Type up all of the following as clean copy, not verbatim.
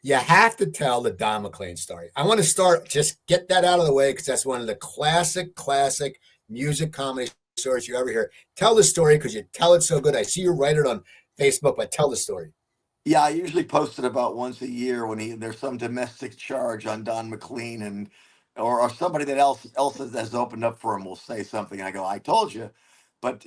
You have to tell the Don McLean story. I want to start, just get that out of the way because that's one of the classic music comedy stories you ever hear. Tell the story because you tell it so good. I see you write it on Facebook, but tell the story. Yeah, I usually post it about once a year when there's some domestic charge on Don McLean, and or somebody that else has opened up for him will say something. I go, I told you. But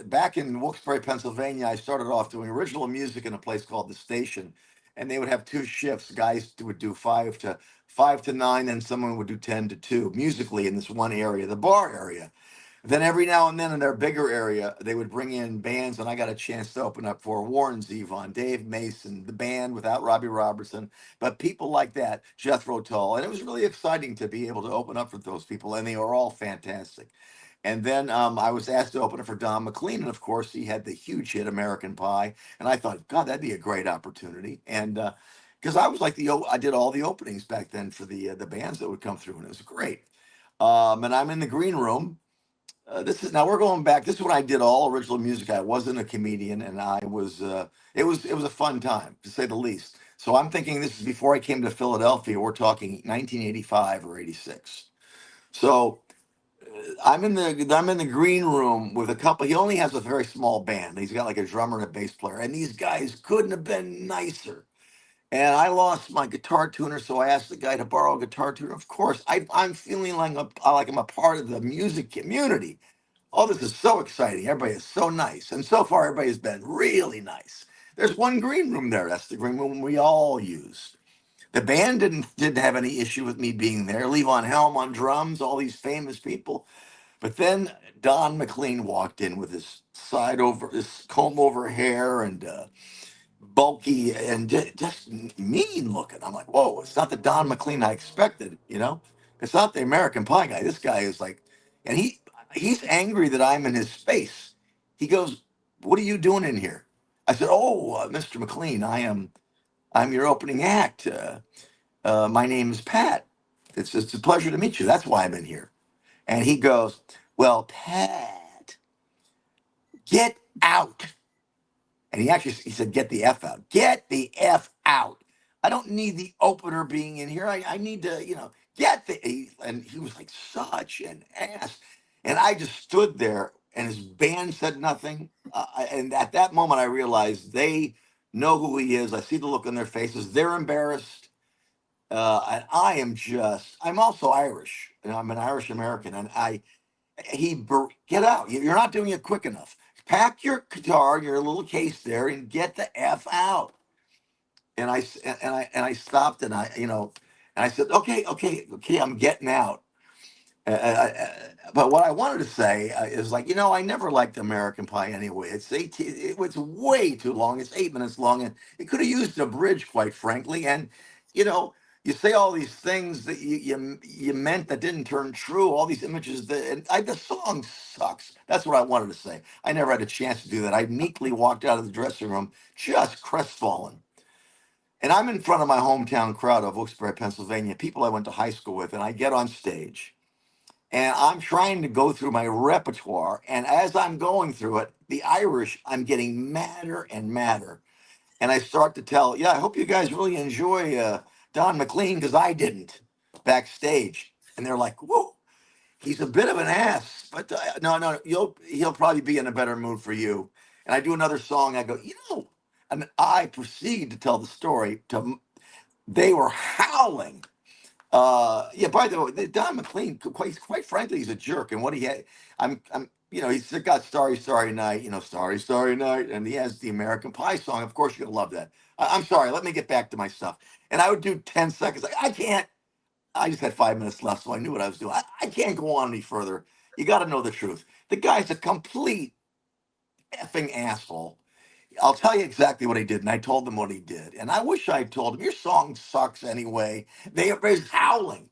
back in Wilkes-Barre, Pennsylvania, I started off doing original music in a place called the Station, and they would have two shifts. Guys would do five to nine, and someone would do 10 to 2 musically in this one area, the bar area. Then every now and then in their bigger area, they would bring in bands, and I got a chance to open up for Warren Zevon, Dave Mason, the band without Robbie Robertson, but people like that, Jethro Tull, and it was really exciting to be able to open up for those people, and they were all fantastic. And then I was asked to open it for Don McLean, and of course he had the huge hit American Pie, and I thought, God, that'd be a great opportunity, and because I was like I did all the openings back then for the bands that would come through, and it was great. And I'm in the green room. This is now we're going back. This is when I did all original music. I wasn't a comedian, and I was. It was a fun time to say the least. So I'm thinking this is before I came to Philadelphia. We're talking 1985 or 86. So I'm in the green room with a couple. He only has a very small band. He's got like a drummer and a bass player, and these guys couldn't have been nicer. And I lost my guitar tuner, so I asked the guy to borrow a guitar tuner. Of course, I'm feeling like I'm a part of the music community. Oh, this is so exciting. Everybody is so nice. And so far, everybody has been really nice. There's one green room there. That's the green room we all use. The band didn't have any issue with me being there. Levon Helm on drums, all these famous people. But then Don McLean walked in with his comb over hair and bulky and just mean looking. I'm like, whoa, it's not the Don McLean I expected, you know? It's not the American Pie guy. This guy is like, and he's angry that I'm in his space. He goes, "What are you doing in here?" I said, "Oh, Mr. McLean, I'm your opening act. My name is Pat. It's a pleasure to meet you. That's why I'm in here." And he goes, "Well, Pat, get out." And he said, "Get the F out. Get the F out. I don't need the opener being in here. I need to, get and he was like such an ass. And I just stood there and his band said nothing. And at that moment, I realized they know who he is. I see the look on their faces. They're embarrassed. And I'm also Irish. I'm an Irish American. And get out. You're not doing it quick enough. Pack your guitar, your little case there, and get the F out. And I stopped and I said, okay, I'm getting out. But what I wanted to say is like, I never liked American Pie anyway. It was way too long. It's 8 minutes long, and it could have used a bridge, quite frankly. And you know, you say all these things that you meant that didn't turn true. All these images the song sucks. That's what I wanted to say. I never had a chance to do that. I meekly walked out of the dressing room, just crestfallen. And I'm in front of my hometown crowd of Wilkes-Barre, Pennsylvania, people I went to high school with, and I get on stage and I'm trying to go through my repertoire. And as I'm going through it, the Irish, I'm getting madder and madder. And I start to tell, yeah, I hope you guys really enjoy Don McLean because I didn't backstage. And they're like, whoa, he's a bit of an ass, but no, he'll probably be in a better mood for you. And I do another song. I go, and I proceed to tell the story. They were howling. Yeah. By the way, Don McLean, quite frankly, he's a jerk. And what he had, he's got Starry Starry Night, Starry Starry Night, and he has the American Pie song. Of course, you're gonna love that. I'm sorry. Let me get back to my stuff. And I would do 10 seconds. Like, I can't. I just had 5 minutes left, so I knew what I was doing. I can't go on any further. You got to know the truth. The guy's a complete effing asshole. I'll tell you exactly what he did, and I told them what he did. And I wish I had told him, your song sucks anyway. They're howling.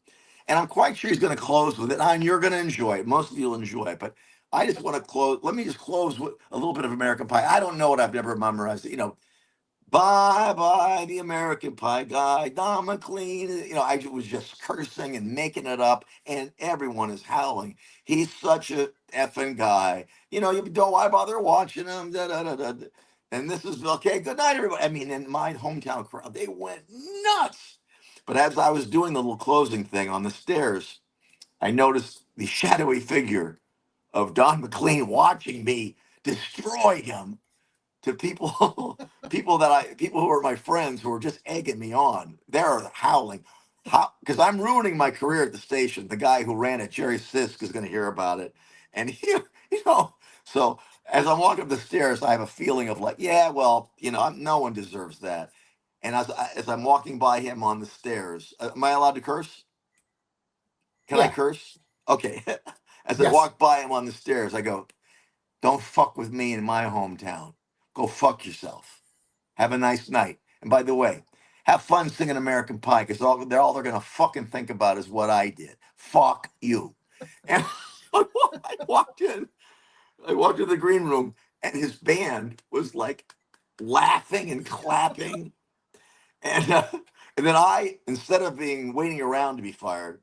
And I'm quite sure he's going to close with it, and you're going to enjoy it. Most of you will enjoy it. But I just want to close. Let me just close with a little bit of American Pie. I don't know it. I've never memorized it. Bye bye, the American Pie guy, Don McLean. I was just cursing and making it up, and everyone is howling. He's such a effing guy. You don't why bother watching him? Da, da, da, da. And this is okay. Good night, everybody. I mean, in my hometown crowd, they went nuts. But as I was doing the little closing thing on the stairs, I noticed the shadowy figure of Don McLean watching me destroy him to people people who are my friends who are just egging me on. They're howling. How, because I'm ruining my career at the station. The guy who ran it, Jerry Sisk, is going to hear about it. And he, so as I'm walking up the stairs, I have a feeling of like, yeah, well, no one deserves that. And as I'm walking by him on the stairs, am I allowed to curse? Can I Yeah. curse? Okay. As I Yes. walk by him on the stairs, I go, don't fuck with me in my hometown. Go fuck yourself. Have a nice night. And by the way, have fun singing American Pie, because all they're gonna fucking think about is what I did. Fuck you. And I walked in. I walked into the green room, and his band was like laughing and clapping. And and then instead of waiting around to be fired,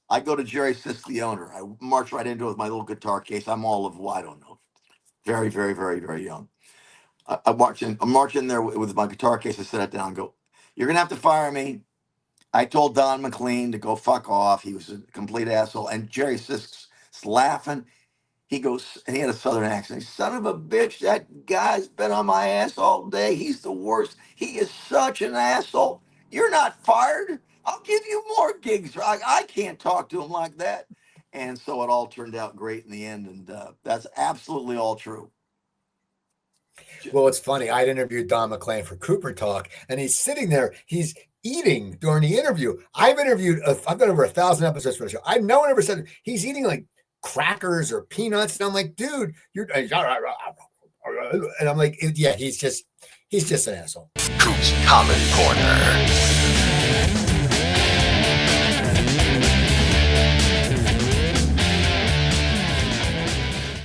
I go to Jerry Sisk, the owner. I march right into it with my little guitar case. I'm all of, I don't know, very, very, very, very young. I'm marching there with my guitar case. I set it down and go, you're going to have to fire me. I told Don McLean to go fuck off. He was a complete asshole. And Jerry Sisk's laughing. He goes, and he had a southern accent. Son of a bitch, that guy's been on my ass all day. He's the worst. He is such an asshole. You're not fired. I'll give you more gigs. I can't talk to him like that. And so it all turned out great in the end. And that's absolutely all true. Well, it's funny. I'd interviewed Don McLean for Cooper Talk, and he's sitting there. He's eating during the interview. I've done over 1,000 episodes for the show. No one ever said he's eating like crackers or peanuts, and I'm like, dude, you're. And I'm like, yeah, he's just an asshole. Coop's Comedy Corner.